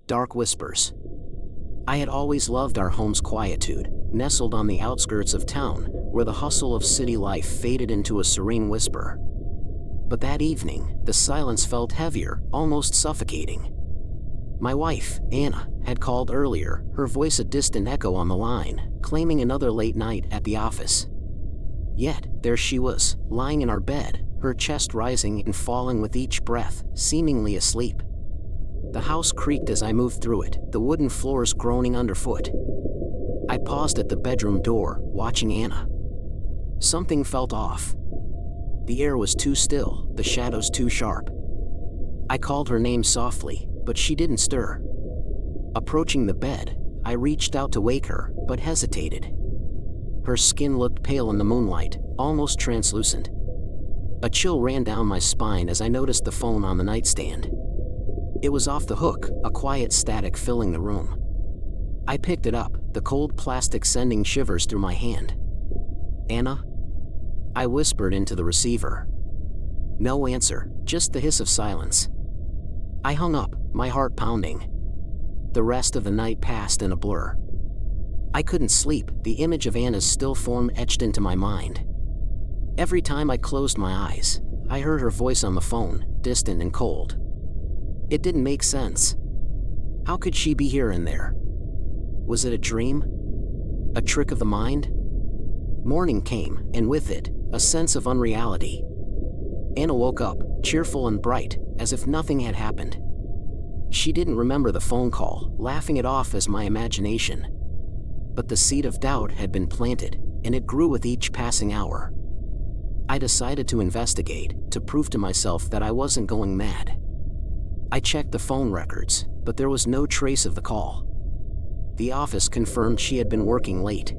dark whispers. I had always loved our home's quietude, nestled on the outskirts of town, where the hustle of city life faded into a serene whisper. But that evening, the silence felt heavier, almost suffocating. My wife, Anna, had called earlier, her voice a distant echo on the line, claiming another late night at the office. Yet, there she was, lying in our bed, her chest rising and falling with each breath, seemingly asleep. The house creaked as I moved through it, the wooden floors groaning underfoot. I paused at the bedroom door, watching Anna. Something felt off. The air was too still, the shadows too sharp. I called her name softly, but she didn't stir. Approaching the bed, I reached out to wake her, but hesitated. Her skin looked pale in the moonlight, almost translucent. A chill ran down my spine as I noticed the phone on the nightstand. It was off the hook, a quiet static filling the room. I picked it up, the cold plastic sending shivers through my hand. "Anna?" I whispered into the receiver. No answer, just the hiss of silence. I hung up, my heart pounding. The rest of the night passed in a blur. I couldn't sleep, the image of Anna's still form etched into my mind. Every time I closed my eyes, I heard her voice on the phone, distant and cold. It didn't make sense. How could she be here and there? Was it a dream? A trick of the mind? Morning came, and with it, a sense of unreality. Anna woke up, cheerful and bright, as if nothing had happened. She didn't remember the phone call, laughing it off as my imagination. But the seed of doubt had been planted, and it grew with each passing hour. I decided to investigate, to prove to myself that I wasn't going mad. I checked the phone records, but there was no trace of the call. The office confirmed she had been working late.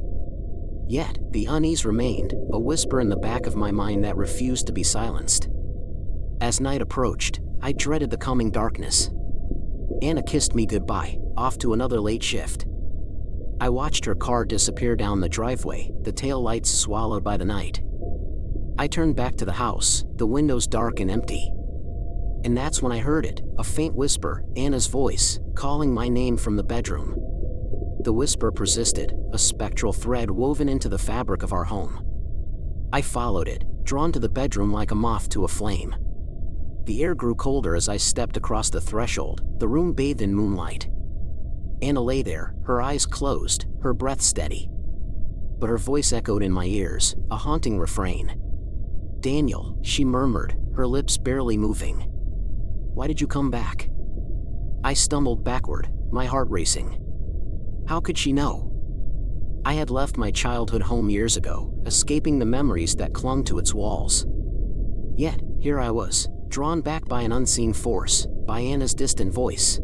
Yet, the unease remained, a whisper in the back of my mind that refused to be silenced. As night approached, I dreaded the coming darkness. Anna kissed me goodbye, off to another late shift. I watched her car disappear down the driveway, the tail lights swallowed by the night. I turned back to the house, the windows dark and empty. And that's when I heard it, a faint whisper, Anna's voice, calling my name from the bedroom. The whisper persisted, a spectral thread woven into the fabric of our home. I followed it, drawn to the bedroom like a moth to a flame. The air grew colder as I stepped across the threshold, the room bathed in moonlight. Anna lay there, her eyes closed, her breath steady. But her voice echoed in my ears, a haunting refrain. "Daniel," she murmured, her lips barely moving. "Why did you come back?" I stumbled backward, my heart racing. How could she know? I had left my childhood home years ago, escaping the memories that clung to its walls. Yet, here I was, drawn back by an unseen force, by Anna's distant voice.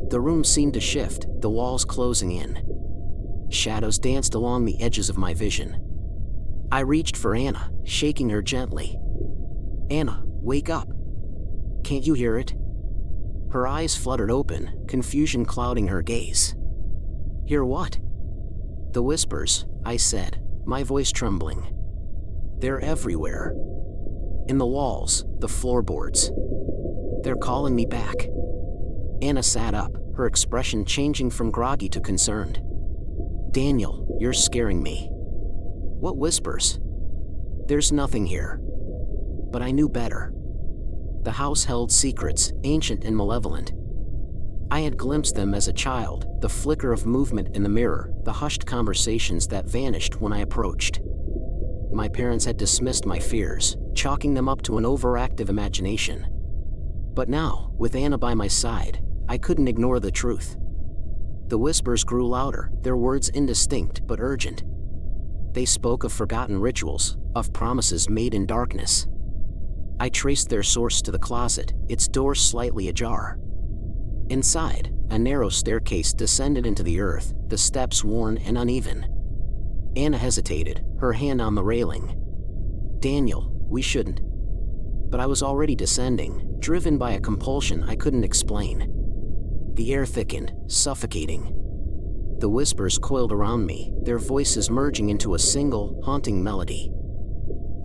The room seemed to shift, the walls closing in. Shadows danced along the edges of my vision. I reached for Anna, shaking her gently. "Anna, wake up. Can't you hear it?" Her eyes fluttered open, confusion clouding her gaze. "Hear what?" "The whispers," I said, my voice trembling. "They're everywhere. In the walls, the floorboards. They're calling me back." Anna sat up, her expression changing from groggy to concerned. "Daniel, you're scaring me." "What whispers?" "There's nothing here." But I knew better. The house held secrets, ancient and malevolent. I had glimpsed them as a child, the flicker of movement in the mirror, the hushed conversations that vanished when I approached. My parents had dismissed my fears, chalking them up to an overactive imagination. But now, with Anna by my side, I couldn't ignore the truth. The whispers grew louder, their words indistinct but urgent. They spoke of forgotten rituals, of promises made in darkness. I traced their source to the closet, its door slightly ajar. Inside, a narrow staircase descended into the earth, the steps worn and uneven. Anna hesitated, her hand on the railing. "Daniel, we shouldn't." But I was already descending, driven by a compulsion I couldn't explain. The air thickened, suffocating. The whispers coiled around me, their voices merging into a single, haunting melody.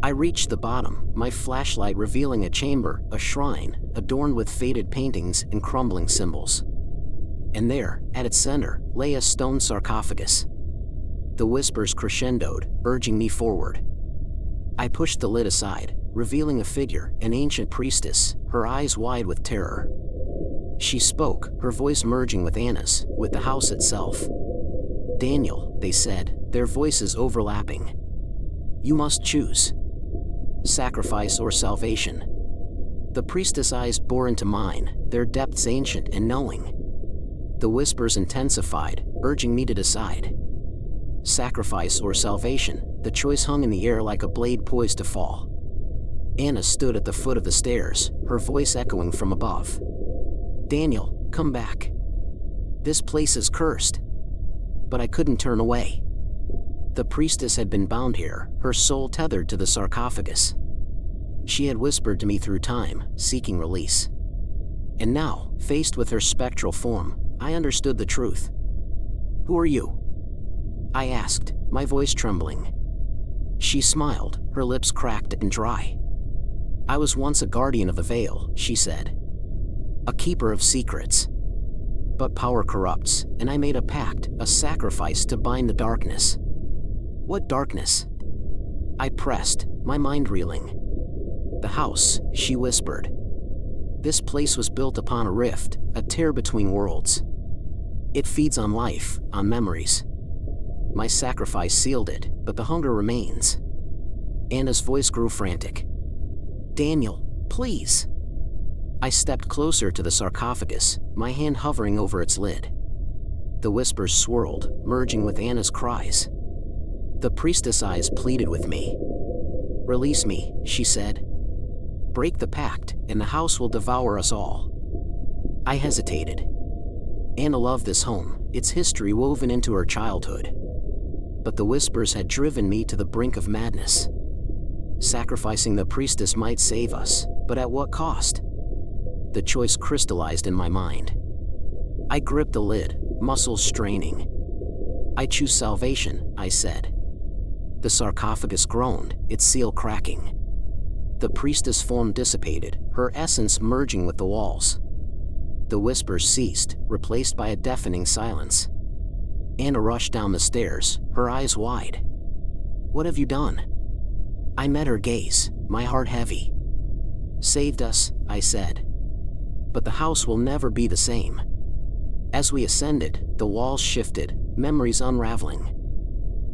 I reached the bottom, my flashlight revealing a chamber, a shrine, adorned with faded paintings and crumbling symbols. and there, at its center, lay a stone sarcophagus. The whispers crescendoed, urging me forward. I pushed the lid aside, revealing a figure, an ancient priestess, her eyes wide with terror. She spoke, her voice merging with Anna's, with the house itself. "Daniel," they said, their voices overlapping. "You must choose. Sacrifice or salvation." The priestess' eyes bore into mine, their depths ancient and knowing. The whispers intensified, urging me to decide. Sacrifice or salvation, the choice hung in the air like a blade poised to fall. Anna stood at the foot of the stairs, her voice echoing from above. "Daniel, come back. This place is cursed." But I couldn't turn away. The priestess had been bound here, her soul tethered to the sarcophagus. She had whispered to me through time, seeking release. And now, faced with her spectral form, I understood the truth. "Who are you?" I asked, my voice trembling. She smiled, her lips cracked and dry. "I was once a guardian of the veil," she said. "A keeper of secrets. But power corrupts, and I made a pact, a sacrifice to bind the darkness." "What darkness?" I pressed, my mind reeling. "The house," she whispered. "This place was built upon a rift, a tear between worlds. It feeds on life, on memories. My sacrifice sealed it, but the hunger remains." Anna's voice grew frantic. "Daniel, please." I stepped closer to the sarcophagus, my hand hovering over its lid. The whispers swirled, merging with Anna's cries. The priestess' eyes pleaded with me. "Release me," she said. "Break the pact, and the house will devour us all." I hesitated. Anna loved this home, its history woven into her childhood. But the whispers had driven me to the brink of madness. Sacrificing the priestess might save us, but at what cost? The choice crystallized in my mind. I gripped the lid, muscles straining. "I choose salvation," I said. The sarcophagus groaned, its seal cracking. The priestess' form dissipated, her essence merging with the walls. The whispers ceased, replaced by a deafening silence. Anna rushed down the stairs, her eyes wide. "What have you done?" I met her gaze, my heart heavy. "Saved us," I said. "But the house will never be the same." As we ascended, the walls shifted, memories unraveling.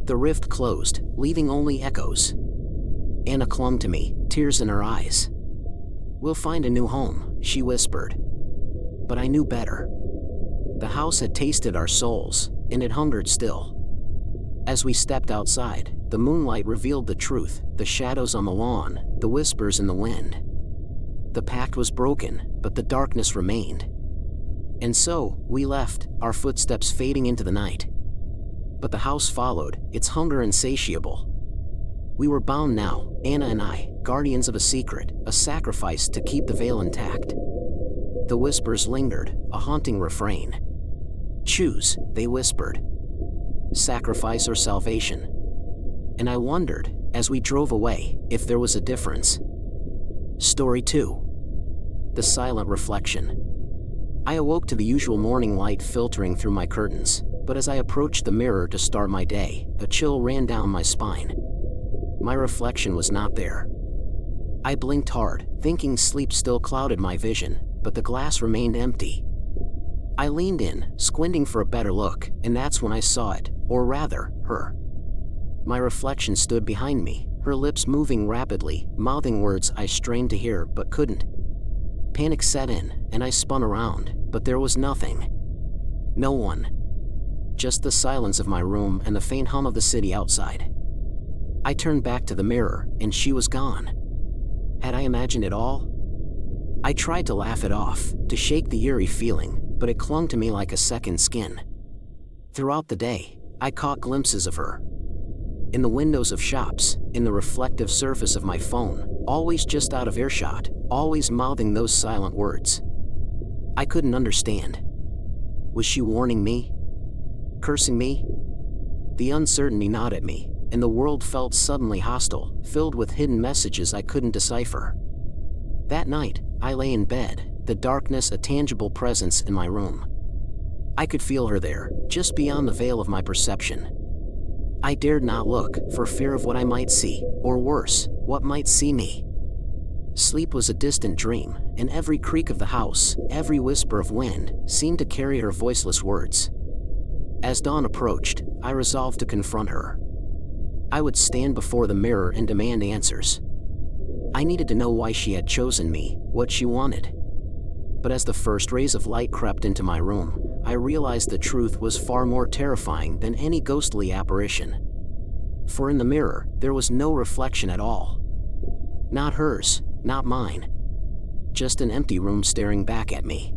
The rift closed, leaving only echoes. Anna clung to me, tears in her eyes. "We'll find a new home," she whispered. But I knew better. The house had tasted our souls, and it hungered still. As we stepped outside, the moonlight revealed the truth, the shadows on the lawn, the whispers in the wind. The pact was broken, but the darkness remained. And so, we left, our footsteps fading into the night. But the house followed, its hunger insatiable. We were bound now, Anna and I, guardians of a secret, a sacrifice to keep the veil intact. The whispers lingered, a haunting refrain. "Choose," they whispered. "Sacrifice or salvation." And I wondered, as we drove away, if there was a difference. Story 2. The Silent Reflection. I awoke to the usual morning light filtering through my curtains, but as I approached the mirror to start my day, a chill ran down my spine. My reflection was not there. I blinked hard, thinking sleep still clouded my vision, but the glass remained empty. I leaned in, squinting for a better look, and that's when I saw it, or rather, her. My reflection stood behind me, her lips moving rapidly, mouthing words I strained to hear but couldn't. Panic set in, and I spun around, but there was nothing. No one. Just the silence of my room and the faint hum of the city outside. I turned back to the mirror, and she was gone. Had I imagined it all? I tried to laugh it off, to shake the eerie feeling, but it clung to me like a second skin. Throughout the day, I caught glimpses of her. In the windows of shops, in the reflective surface of my phone, always just out of earshot, always mouthing those silent words. I couldn't understand. Was she warning me? Cursing me? The uncertainty gnawed at me, and the world felt suddenly hostile, filled with hidden messages I couldn't decipher. That night, I lay in bed, the darkness a tangible presence in my room. I could feel her there, just beyond the veil of my perception. I dared not look, for fear of what I might see, or worse, what might see me. Sleep was a distant dream, and every creak of the house, every whisper of wind, seemed to carry her voiceless words. As dawn approached, I resolved to confront her. I would stand before the mirror and demand answers. I needed to know why she had chosen me, what she wanted. But as the first rays of light crept into my room, I realized the truth was far more terrifying than any ghostly apparition. For in the mirror, there was no reflection at all. Not hers, not mine. Just an empty room staring back at me.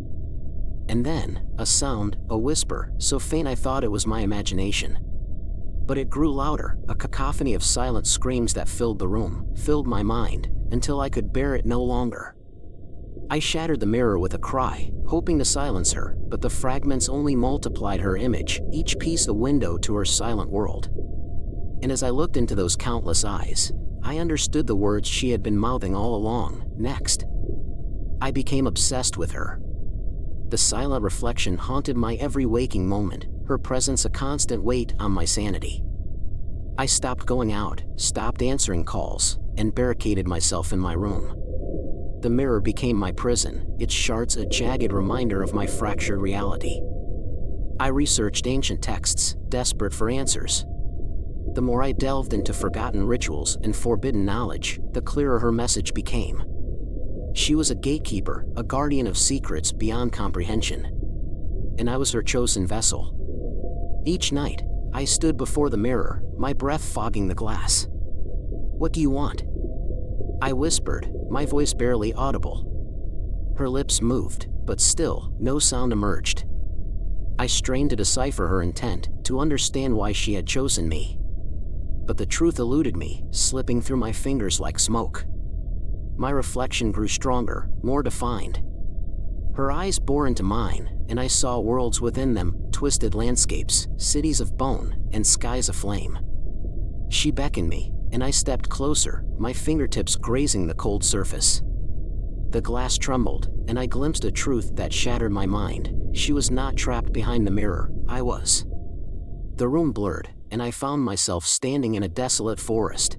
And then, a sound, a whisper, so faint I thought it was my imagination. But it grew louder, a cacophony of silent screams that filled the room, filled my mind, until I could bear it no longer. I shattered the mirror with a cry, hoping to silence her, but the fragments only multiplied her image, each piece a window to her silent world. And as I looked into those countless eyes, I understood the words she had been mouthing all along. Next. I became obsessed with her. The silent reflection haunted my every waking moment, her presence a constant weight on my sanity. I stopped going out, stopped answering calls, and barricaded myself in my room. The mirror became my prison, its shards a jagged reminder of my fractured reality. I researched ancient texts, desperate for answers. The more I delved into forgotten rituals and forbidden knowledge, the clearer her message became. She was a gatekeeper, a guardian of secrets beyond comprehension. And I was her chosen vessel. Each night, I stood before the mirror, my breath fogging the glass. "What do you want?" I whispered, my voice barely audible. Her lips moved, but still, no sound emerged. I strained to decipher her intent, to understand why she had chosen me. But the truth eluded me, slipping through my fingers like smoke. My reflection grew stronger, more defined. Her eyes bore into mine, and I saw worlds within them, twisted landscapes, cities of bone, and skies aflame. She beckoned me, and I stepped closer, my fingertips grazing the cold surface. The glass trembled, and I glimpsed a truth that shattered my mind. She was not trapped behind the mirror, I was. The room blurred, and I found myself standing in a desolate forest.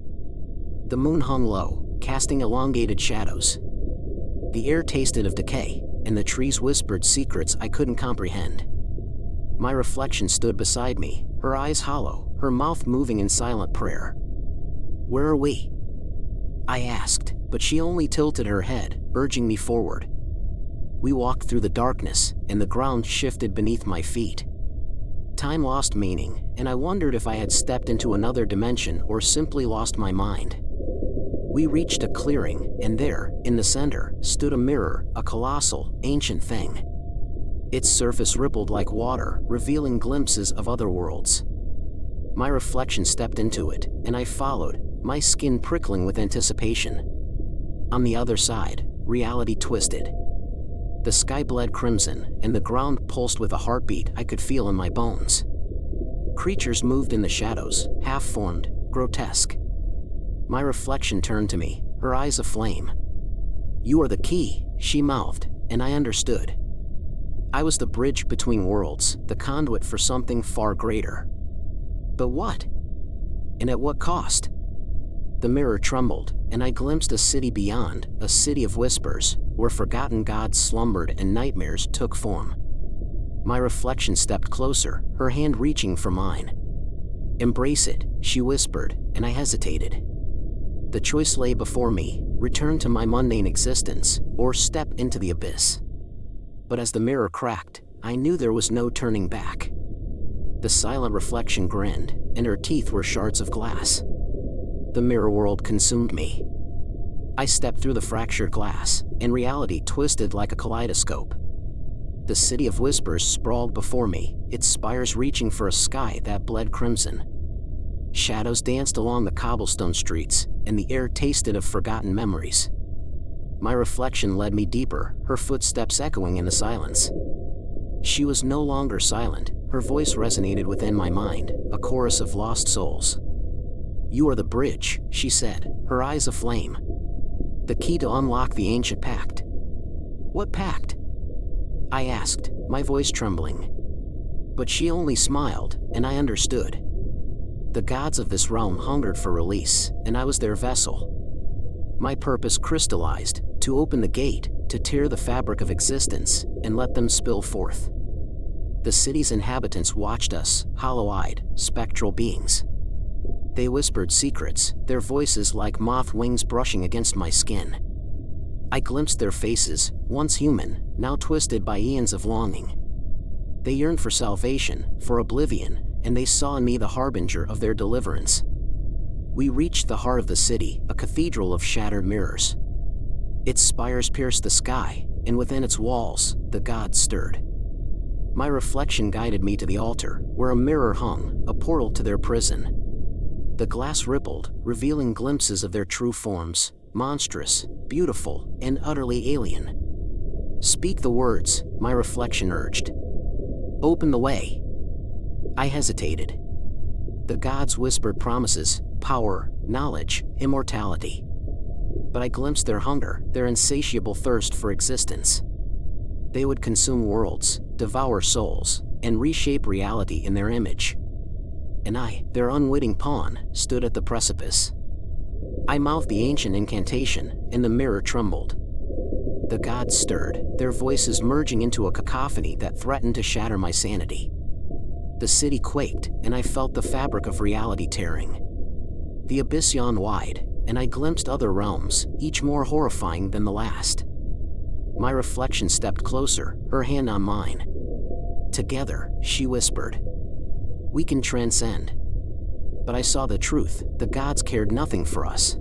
The moon hung low, casting elongated shadows. The air tasted of decay, and the trees whispered secrets I couldn't comprehend. My reflection stood beside me, her eyes hollow, her mouth moving in silent prayer. "Where are we?" I asked, but she only tilted her head, urging me forward. We walked through the darkness, and the ground shifted beneath my feet. Time lost meaning, and I wondered if I had stepped into another dimension or simply lost my mind. We reached a clearing, and there, in the center, stood a mirror, a colossal, ancient thing. Its surface rippled like water, revealing glimpses of other worlds. My reflection stepped into it, and I followed, my skin prickling with anticipation. On the other side, reality twisted. The sky bled crimson, and the ground pulsed with a heartbeat I could feel in my bones. Creatures moved in the shadows, half-formed, grotesque. My reflection turned to me, her eyes aflame. "You are the key," she mouthed, and I understood. I was the bridge between worlds, the conduit for something far greater. But what? And at what cost? The mirror trembled, and I glimpsed a city beyond, a city of whispers, where forgotten gods slumbered and nightmares took form. My reflection stepped closer, her hand reaching for mine. "Embrace it," she whispered, and I hesitated. The choice lay before me, return to my mundane existence, or step into the abyss. But as the mirror cracked, I knew there was no turning back. The silent reflection grinned, and her teeth were shards of glass. The mirror world consumed me. I stepped through the fractured glass, and reality twisted like a kaleidoscope. The city of whispers sprawled before me, its spires reaching for a sky that bled crimson. Shadows danced along the cobblestone streets, and the air tasted of forgotten memories. My reflection led me deeper, her footsteps echoing in the silence. She was no longer silent, her voice resonated within my mind, a chorus of lost souls. "You are the bridge," she said, her eyes aflame. "The key to unlock the ancient pact." "What pact?" I asked, my voice trembling. But she only smiled, and I understood. The gods of this realm hungered for release, and I was their vessel. My purpose crystallized, to open the gate, to tear the fabric of existence, and let them spill forth. The city's inhabitants watched us, hollow-eyed, spectral beings. They whispered secrets, their voices like moth wings brushing against my skin. I glimpsed their faces, once human, now twisted by eons of longing. They yearned for salvation, for oblivion, and they saw in me the harbinger of their deliverance. We reached the heart of the city, a cathedral of shattered mirrors. Its spires pierced the sky, and within its walls, the gods stirred. My reflection guided me to the altar, where a mirror hung, a portal to their prison. The glass rippled, revealing glimpses of their true forms, monstrous, beautiful, and utterly alien. "Speak the words," my reflection urged. "Open the way." I hesitated. The gods whispered promises, power, knowledge, immortality. But I glimpsed their hunger, their insatiable thirst for existence. They would consume worlds, devour souls, and reshape reality in their image. And I, their unwitting pawn, stood at the precipice. I mouthed the ancient incantation, and the mirror trembled. The gods stirred, their voices merging into a cacophony that threatened to shatter my sanity. The city quaked, and I felt the fabric of reality tearing. The abyss yawned wide, and I glimpsed other realms, each more horrifying than the last. My reflection stepped closer, her hand on mine. "Together," she whispered, "we can transcend." But I saw the truth, the gods cared nothing for us.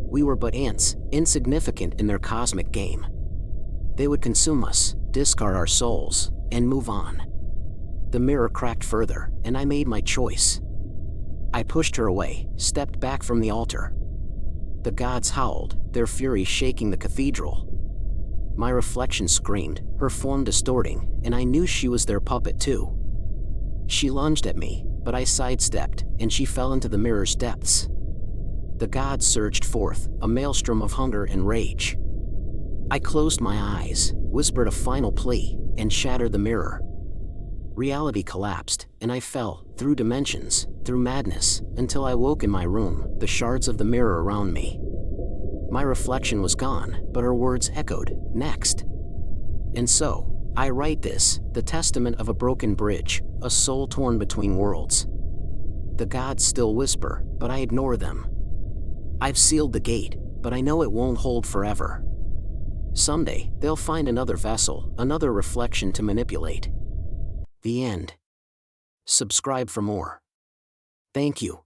We were but ants, insignificant in their cosmic game. They would consume us, discard our souls, and move on. The mirror cracked further, and I made my choice. I pushed her away, stepped back from the altar. The gods howled, their fury shaking the cathedral. My reflection screamed, her form distorting, and I knew she was their puppet too. She lunged at me, but I sidestepped, and she fell into the mirror's depths. The gods surged forth, a maelstrom of hunger and rage. I closed my eyes, whispered a final plea, and shattered the mirror. Reality collapsed, and I fell, through dimensions, through madness, until I woke in my room, the shards of the mirror around me. My reflection was gone, but her words echoed, "Next." And so, I write this, the testament of a broken bridge, a soul torn between worlds. The gods still whisper, but I ignore them. I've sealed the gate, but I know it won't hold forever. Someday, they'll find another vessel, another reflection to manipulate. The end. Subscribe for more. Thank you.